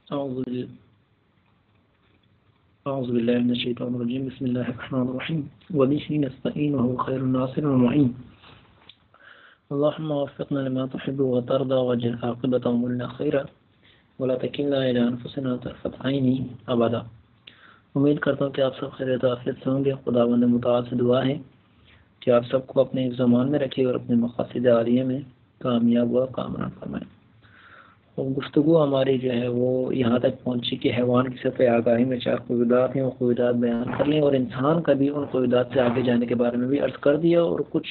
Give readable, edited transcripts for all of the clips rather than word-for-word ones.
أعوذ بال- أعوذ بالله من الشيطان الرجيم. بسم الله الرحمن الرحيم. وبه نستعين وهو خير الناصر والمعين. اللهم وفقنا لما تحب وترضى واجعل عاقبة أمورنا خيرا ولا تكلنا إلى أنفسنا طرفة عين أبدا. امید کرتا ہوں کہ آپ سب خیریت و عافیت سے ہوں گے. خداوند متعال سے دعا ہے کہ آپ سب کو اپنے زمان میں رکھے اور اپنے مقاصد عالیہ میں کامیاب و کامران فرمائے. اور گفتگو ہماری جو ہے وہ یہاں تک پہنچی کہ حیوان کی سطح آگاہی میں 4 قیودات ہیں. وہ قیودات بیان کر لیں اور انسان کا بھی ان قیودات سے آگے جانے کے بارے میں بھی عرض کر دیا اور کچھ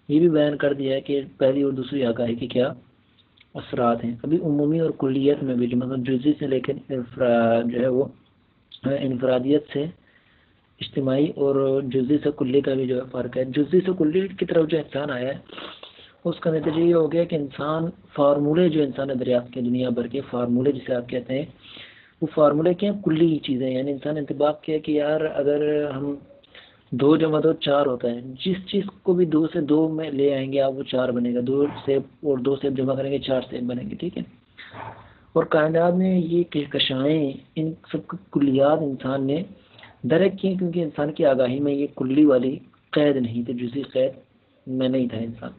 یہ بھی بیان کر دیا ہے کہ پہلی اور دوسری آگاہی کے کیا اثرات ہیں. ابھی عمومی اور کلیت میں بھی جو مطلب جزئی سے لے کر جو ہے وہ انفرادیت سے اجتماعی اور جزئی سے کلی کا بھی جو ہے فرق ہے. جزئی سے کلی کی طرف جو انسان آیا ہے اس کا نتیجہ یہ ہو گیا کہ انسان فارمولے جو انسان نے دریافت کیے دنیا بھر کے فارمولے جسے آپ کہتے ہیں وہ فارمولے کیا ہیں؟ کلی چیزیں. یعنی انسان نے انتباہ کیا کہ یار اگر ہم 2 + 2 4 ہوتا ہے. جس چیز کو بھی 2 سے 2 میں لے آئیں گے آپ وہ 4 بنے گا. 2 سیب اور 2 سیب جمع کریں گے 4 سیب بنیں گے. ٹھیک ہے. اور کائنات میں یہ کہکشائیں ان سب کلیات انسان نے درک کی کیونکہ انسان کی آگاہی میں یہ کلی والی قید نہیں تھی. جزئی قید میں نہیں تھا انسان.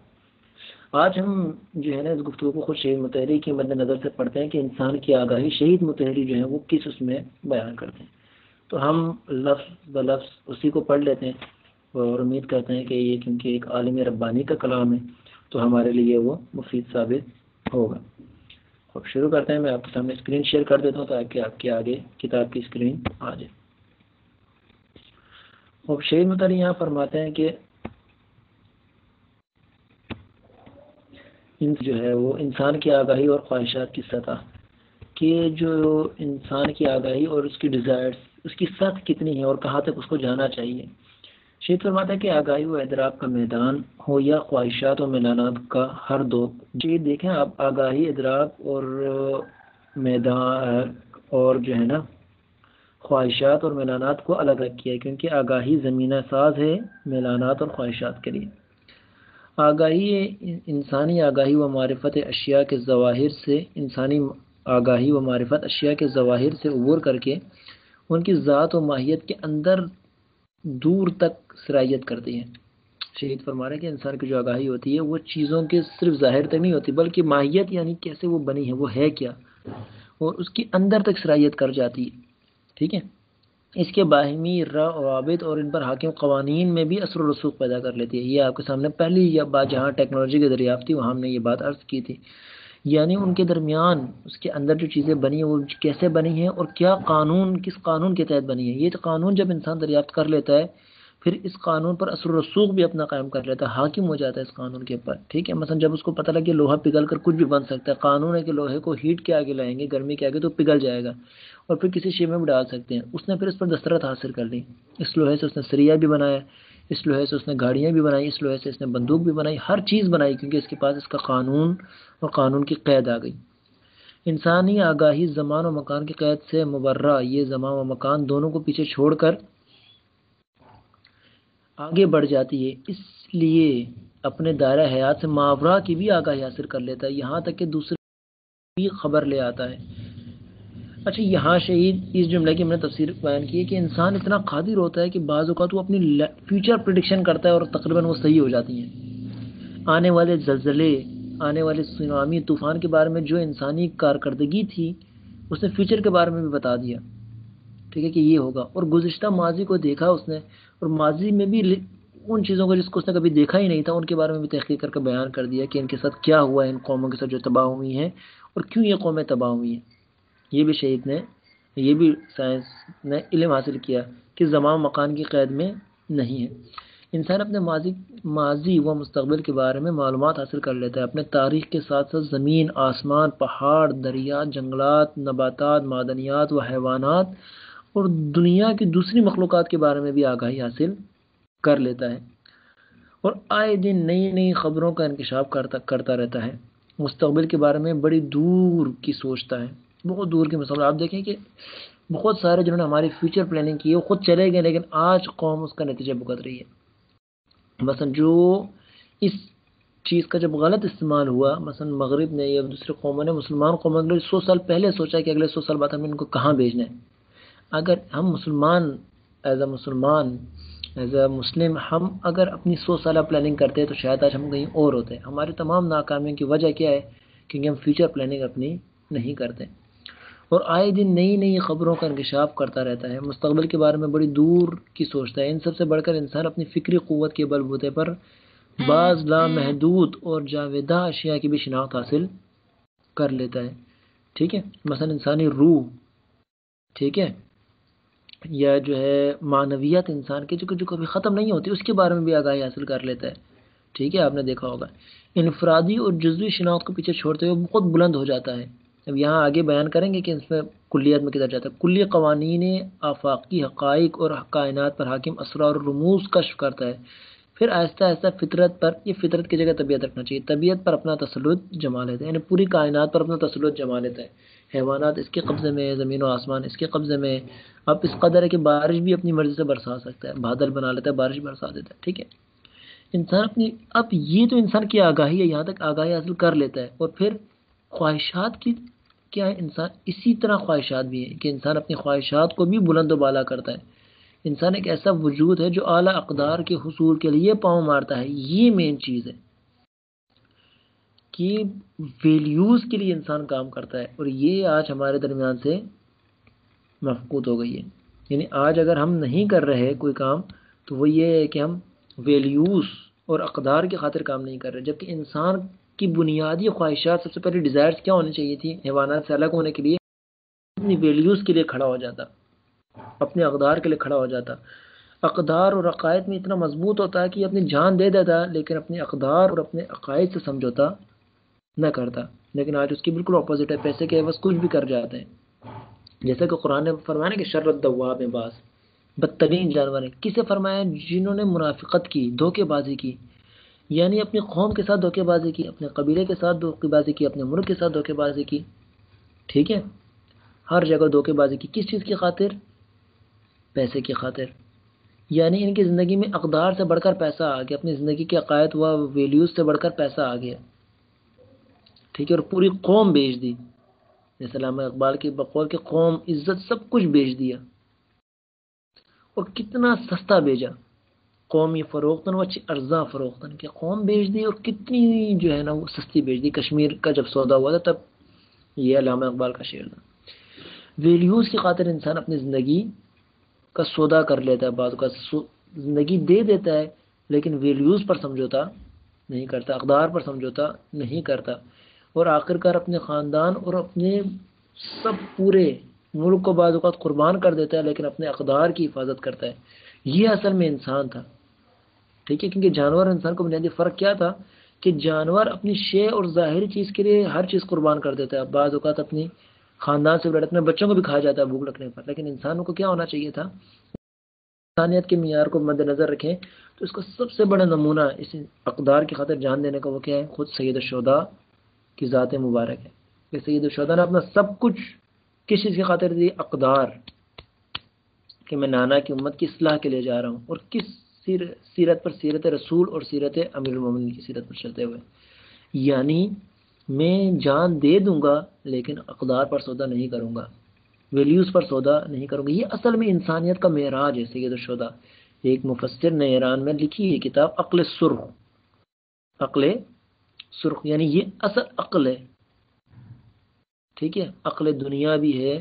آج ہم جو ہے نا اس گفتگو کو خود شہید مطہری کے مد نظر سے پڑھتے ہیں کہ انسان کی آگاہی شہید مطہری جو ہے وہ کس اس میں بیان کرتے ہیں. تو ہم لفظ بلفظ اسی کو پڑھ لیتے ہیں اور امید کرتے ہیں کہ یہ کیونکہ ایک عالم ربانی کا کلام ہے تو ہمارے لیے وہ مفید ثابت ہوگا. اب شروع کرتے ہیں. میں آپ کے سامنے اسکرین شیئر کر دیتا ہوں تاکہ آپ کے آگے کتاب کی اسکرین آ جائے. اب شہید مطہری یہاں فرماتے ہیں کہ جو ہے وہ انسان کی آگاہی اور خواہشات کی سطح کہ جو انسان کی آگاہی اور اس کی ڈیزائرز اس کی سطح کتنی ہے اور کہاں تک اس کو جانا چاہیے. شیخ فرماتا ہے کہ آگاہی و ادراک کا میدان ہو یا خواہشات و میلانات کا ہر دو. جی دیکھیں آپ آگاہی ادراک اور میدان اور جو ہے نا خواہشات اور میلانات کو الگ رکھیا ہے کیونکہ آگاہی زمینہ ساز ہے میلانات اور خواہشات کے لیے. آگاہی انسانی آگاہی و معرفت اشیاء کے ظواہر سے انسانی آگاہی و معرفت اشیاء کے ظواہر سے عبور کر کے ان کی ذات و ماہیت کے اندر دور تک سرایت کرتی ہے. شہید فرما رہے ہیں کہ انسان کی جو آگاہی ہوتی ہے وہ چیزوں کے صرف ظاہر تک نہیں ہوتی بلکہ ماہیت یعنی کیسے وہ بنی ہے وہ ہے کیا اور اس کی اندر تک سرایت کر جاتی ہے. ٹھیک ہے. اس کے باہمی روابط اور ان پر حاکم قوانین میں بھی اثر و رسوخ پیدا کر لیتی ہے. یہ آپ کے سامنے پہلی بات جہاں ٹیکنالوجی کی دریافت تھی وہاں ہم نے یہ بات عرض کی تھی. یعنی ان کے درمیان اس کے اندر جو چیزیں بنی ہیں وہ کیسے بنی ہیں اور کیا قانون کس قانون کے تحت بنی ہے. یہ تو قانون جب انسان دریافت کر لیتا ہے پھر اس قانون پر اثر و رسوخ بھی اپنا قائم کر لیتا ہے حاکم ہو جاتا ہے اس قانون کے اوپر. ٹھیک ہے. مثلا جب اس کو پتہ لگے لوہا پگھل کر کچھ بھی بن سکتا ہے قانون ہے کہ لوہے کو ہیٹ کے آگے لائیں گے گرمی کے آگے تو پگھل جائے گا اور پھر کسی شے میں بھی ڈال سکتے ہیں. اس نے پھر اس پر دسترت حاصل کر لی. اس لوہے سے اس نے سریا بھی بنایا اس لوہے سے اس نے گاڑیاں بھی بنائی اس لوہے سے اس نے بندوق بھی بنائی ہر چیز بنائی کیونکہ اس کے پاس اس کا قانون اور قانون کی قید آ گئی. انسانی آگاہی زمان و مکان کی قید سے مبرہ یہ زمان و مکان دونوں کو پیچھے چھوڑ کر آگے بڑھ جاتی ہے. اس لیے اپنے دائرہ حیات سے ماورا کی بھی آگاہی حاصل کر لیتا ہے یہاں تک کہ دوسرے بھی خبر لے آتا ہے. اچھا یہاں شہید اس جملے کی میں نے تفسیر بیان کی ہے کہ انسان اتنا قادر ہوتا ہے کہ بعض اوقات وہ اپنی فیوچر پریڈکشن کرتا ہے اور تقریباً وہ صحیح ہو جاتی ہیں. آنے والے زلزلے آنے والے سونامی طوفان کے بارے میں جو انسانی کارکردگی تھی اس نے فیوچر کے بارے میں بھی بتا دیا. ٹھیک ہے کہ یہ ہوگا اور گزشتہ ماضی کو دیکھا اس نے اور ماضی میں بھی ان چیزوں کو جس کو اس نے کبھی دیکھا ہی نہیں تھا ان کے بارے میں بھی تحقیق کر کے بیان کر دیا کہ ان کے ساتھ کیا ہوا ہے ان قوموں کے ساتھ جو تباہ ہوئی ہیں اور کیوں یہ قومیں تباہ ہوئی ہیں. یہ بھی شہید نے یہ بھی سائنس نے علم حاصل کیا کہ زمان مکان کی قید میں نہیں ہے. انسان اپنے ماضی و مستقبل کے بارے میں معلومات حاصل کر لیتا ہے. اپنے تاریخ کے ساتھ ساتھ زمین آسمان پہاڑ دریا جنگلات نباتات معدنیات و حیوانات اور دنیا کی دوسری مخلوقات کے بارے میں بھی آگاہی حاصل کر لیتا ہے اور آئے دن نئی نئی خبروں کا انکشاف کرتا رہتا ہے. مستقبل کے بارے میں بڑی دور کی سوچتا ہے بہت دور کی مستقبل. آپ دیکھیں کہ بہت سارے جنہوں نے ہماری فیوچر پلاننگ کی ہے وہ خود چلے گئے لیکن آج قوم اس کا نتیجہ بھگت رہی ہے. مثلا جو اس چیز کا جب غلط استعمال ہوا، مثلا مغرب نے یا دوسرے قوموں نے مسلمان قوموں نے 100 سال پہلے سوچا کہ اگلے 100 سال بعد ہم ان کو کہاں بھیجنا ہے. اگر ہم مسلمان ایز اے مسلم ہم اگر اپنی 100 سالہ پلاننگ کرتے ہیں تو شاید آج ہم کہیں اور ہوتے ہیں. ہماری تمام ناکامیوں کی وجہ کیا ہے؟ کیونکہ ہم فیوچر پلاننگ اپنی نہیں کرتے، اور آئے دن نئی نئی خبروں کا انکشاف کرتا رہتا ہے، مستقبل کے بارے میں بڑی دور کی سوچتا ہے. ان سب سے بڑھ کر انسان اپنی فکری قوت کے بل بوتے پر بعض لامحدود اور جاویدہ اشیاء کی بھی شناخت حاصل کر لیتا ہے. ٹھیک ہے، مثلا انسانی روح، ٹھیک ہے، یا جو ہے معنویت انسان کی جو کبھی ختم نہیں ہوتی، اس کے بارے میں بھی آگاہی حاصل کر لیتا ہے. ٹھیک ہے، آپ نے دیکھا ہوگا انفرادی اور جزوی شناخت کو پیچھے چھوڑتے ہوئے بہت بلند ہو جاتا ہے. اب یہاں آگے بیان کریں گے کہ اس میں کلیات میں کدھر جاتا ہے. کلی قوانین آفاقی حقائق اور کائنات پر حاکم اسرار اور رموز کشف کرتا ہے. پھر آہستہ آہستہ فطرت پر، یہ فطرت کی جگہ طبیعت رکھنا چاہیے، طبیعت پر اپنا تسلط جما لیتا ہے، یعنی پوری کائنات پر اپنا تسلط جما لیتا ہے. حیوانات اس کے قبضے میں، زمین و آسمان اس کے قبضے میں. اب اس قدر ہے کہ بارش بھی اپنی مرضی سے برسا سکتا ہے، بادل بنا لیتا ہے، بارش برسا دیتا ہے. ٹھیک ہے، انسان اپنی، اب یہ تو انسان کی آگاہی ہے، یہاں تک آگاہی حاصل کر لیتا ہے. اور پھر خواہشات کی کیا ہے؟ انسان اسی طرح خواہشات بھی ہیں کہ انسان اپنی خواہشات کو بھی بلند و بالا کرتا ہے. انسان ایک ایسا وجود ہے جو اعلیٰ اقدار کے حصول کے لیے پاؤں مارتا ہے. یہ مین چیز ہے کہ ویلیوز کے لیے انسان کام کرتا ہے، اور یہ آج ہمارے درمیان سے مفقود ہو گئی ہے. یعنی آج اگر ہم نہیں کر رہے کوئی کام تو وہ یہ ہے کہ ہم ویلیوز اور اقدار کی خاطر کام نہیں کر رہے، جبکہ انسان کی بنیادی خواہشات، سب سے پہلے ڈیزائرز کیا ہونی چاہیے تھی حیوانات سے الگ ہونے کے لیے؟ اپنی ویلیوز کے لیے کھڑا ہو جاتا، اپنے اقدار کے لیے کھڑا ہو جاتا. اقدار اور عقائد میں اتنا مضبوط ہوتا ہے کہ یہ اپنی جان دے دیتا، لیکن اپنے اقدار اور اپنے عقائد سے سمجھوتا نہ کرتا. لیکن آج اس کی بالکل اپوزٹ ہے، پیسے کے عوض کچھ بھی کر جاتے ہیں. جیسا کہ قرآن نے فرمایا نا کہ شر الدواب میں باس، بدترین جانور ہیں. کسے فرمایا؟ جنہوں نے منافقت کی، دھوکے بازی کی، یعنی اپنی قوم کے ساتھ دھوکے بازی کی، اپنے قبیلے کے ساتھ دھوکے بازی کی، اپنے ملک کے ساتھ دھوکے بازی کی. ٹھیک ہے، ہر جگہ دھوکے بازی کی. کس چیز کی خاطر؟ پیسے کی خاطر. یعنی ان کی زندگی میں اقدار سے بڑھ کر پیسہ آ گیا، اپنی زندگی کے عقائد و ویلیوز سے بڑھ کر پیسہ آ گیا. ٹھیک ہے، اور پوری قوم بیچ دی. جیسے علامہ اقبال کی بقول کہ قوم عزت سب کچھ بیچ دیا. اور کتنا سستا بیچا، قومی فروختن و اچھی ارزاں فروختن، کہ قوم بیچ دی اور کتنی جو ہے نا وہ سستی بیچ دی. کشمیر کا جب سودا ہوا تھا تب یہ علامہ اقبال کا شعر تھا. ویلیوز کی خاطر انسان اپنی زندگی کا سودا کر لیتا ہے، بعض کا زندگی دے دیتا ہے لیکن ویلیوز پر سمجھوتا نہیں کرتا، اقدار پر سمجھوتا نہیں کرتا، اور آخر کار اپنے خاندان اور اپنے سب پورے ملک کو بعض اوقات قربان کر دیتا ہے لیکن اپنے اقدار کی حفاظت کرتا ہے. یہ اصل میں انسان تھا. ٹھیک ہے، کیونکہ جانور اور انسان کو بنیادی فرق کیا تھا کہ جانور اپنی شے اور ظاہری چیز کے لیے ہر چیز قربان کر دیتا ہے، بعض اوقات اپنی خاندان سے اپنے بچوں کو بھی کھا جاتا ہے بھوک لگنے پر. لیکن انسانوں کو کیا ہونا چاہیے تھا؟ انسانیت کے معیار کو مد نظر رکھیں تو اس کا سب سے بڑا نمونہ اس اقدار کی خاطر جان دینے کا وہ کیا ہے؟ خود سید الشہداء کی ذات مبارک ہے کہ سید الشہداء نے اپنا سب کچھ کس چیز کی خاطر دی؟ اقدار، کہ میں نانا کی امت کی اصلاح کے لیے جا رہا ہوں. اور کس سیرت پر؟ سیرت رسول اور سیرت امیر المومنین کی سیرت پر چلتے ہوئے. یعنی میں جان دے دوں گا لیکن اقدار پر سودا نہیں کروں گا، ویلیوز پر سودا نہیں کروں گا. یہ اصل میں انسانیت کا معراج ہے. سید الشہداء ایک مفسر نے ایران میں لکھی ہے کتاب عقل سرخ. عقل سرخ یعنی یہ اصل عقل ہے. ٹھیک ہے، عقل دنیا بھی ہے،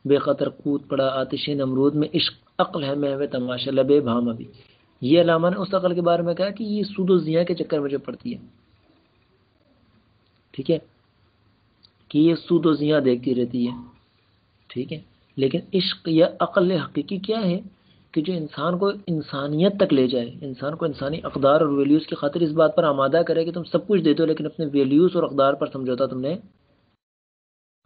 بے خطر کود پڑا آتش نمرود میں، عشق عقل ہے محو تماشا لبے بھام ابھی. یہ علامہ نے اس عقل کے بارے میں کہا کہ یہ سود و زیاں کے چکر میں جو پڑتی ہے. ٹھیک ہے، کہ یہ سود و زیاں دیکھتی رہتی ہے. ٹھیک ہے، لیکن عشق یا عقل حقیقی کیا ہے کہ جو انسان کو انسانیت تک لے جائے، انسان کو انسانی اقدار اور ویلیوز کی خاطر اس بات پر آمادہ کرے کہ تم سب کچھ دے دو لیکن اپنے ویلیوز اور اقدار پر سمجھوتا تم نے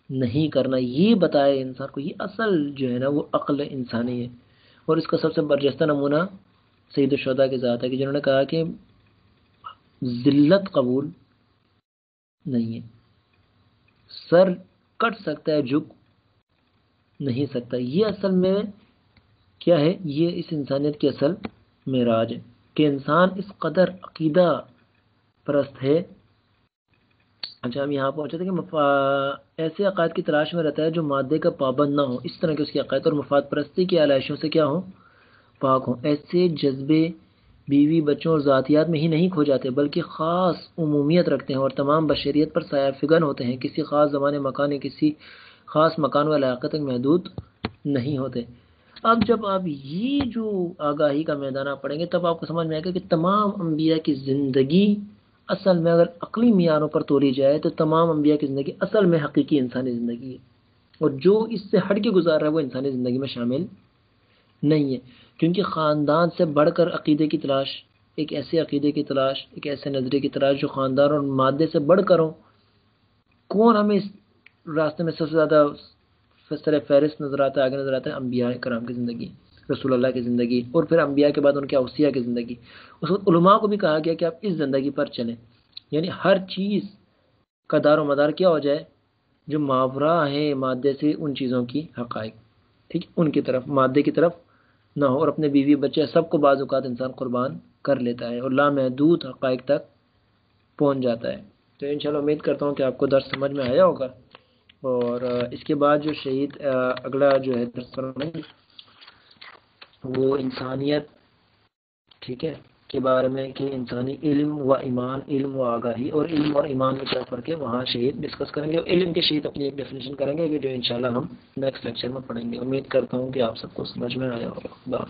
نہیں کرنا. یہ بتائے انسان کو، یہ اصل جو ہے نا وہ عقل انسانی ہے. اور اس کا سب سے برجستہ نمونہ سید الشہداء کی ذات ہے کہ جنہوں نے کہا کہ ذلت قبول نہیں ہے، سر کٹ سکتا ہے جھک نہیں سکتا. یہ اصل میں کیا ہے؟ یہ اس انسانیت کی اصل معراج ہے کہ انسان اس قدر عقیدہ پرست ہے. اچھا ہم یہاں پہنچے تھے کہ ایسے عقائد کی تلاش میں رہتا ہے جو مادے کا پابند نہ ہو، اس طرح کے اس کے عقائد اور مفاد پرستی کی علائشوں سے کیا ہوں، پاک ہوں. ایسے جذبے بیوی بچوں اور ذاتیات میں ہی نہیں کھو جاتے بلکہ خاص عمومیت رکھتے ہیں اور تمام بشریت پر سایہ فگن ہوتے ہیں، کسی خاص زمانے مکان یا کسی خاص مکان و علاقے تک محدود نہیں ہوتے. اب جب آپ یہ جو آگاہی کا میدان آپ پڑھیں گے تب آپ کو سمجھ میں آئے گا کہ تمام انبیاء کی زندگی اصل میں اگر عقلی معیاروں پر تولی جائے تو تمام انبیاء کی زندگی اصل میں حقیقی انسانی زندگی ہے، اور جو اس سے ہٹ کے گزار رہا ہے وہ انسانی زندگی میں شامل نہیں ہے. کیونکہ خاندان سے بڑھ کر عقیدے کی تلاش، ایک ایسے عقیدے کی تلاش، ایک ایسے نظریے کی تلاش جو خاندان اور مادے سے بڑھ کر ہو. کون ہمیں اس راستے میں سب سے زیادہ فہرست نظر آتا ہے، آگے نظر آتا ہے؟ انبیاء کرام کی زندگی، رسول اللہ کی زندگی، اور پھر انبیاء کے بعد ان کے اوصیاء کی زندگی. اس وقت علماء کو بھی کہا گیا کہ آپ اس زندگی پر چلیں، یعنی ہر چیز کا دار و مدار کیا ہو جائے، جو ماورا ہے مادے سے ان چیزوں کی حقائق، ٹھیک، ان کی طرف، مادے کی طرف نہ ہو. اور اپنے بیوی بچے سب کو بعض اوقات انسان قربان کر لیتا ہے اور لامحدود حقائق تک پہنچ جاتا ہے. تو انشاءاللہ امید کرتا ہوں کہ آپ کو درس سمجھ میں آیا ہوگا. اور اس کے بعد جو شہید اگلا جو ہے درس میں وہ انسانیت، ٹھیک ہے، کے بارے میں کہ انسانی علم و ایمان، علم و آگاہی اور علم اور ایمان میں کیا فرق ہے، وہاں شہید ڈسکس کریں گے. اور علم کے شہید اپنی ایک ڈیفینیشن کریں گے جو انشاءاللہ ہم نیکسٹ لیکچر میں پڑھیں گے. امید کرتا ہوں کہ آپ سب کو سمجھ میں آیا ہوگا.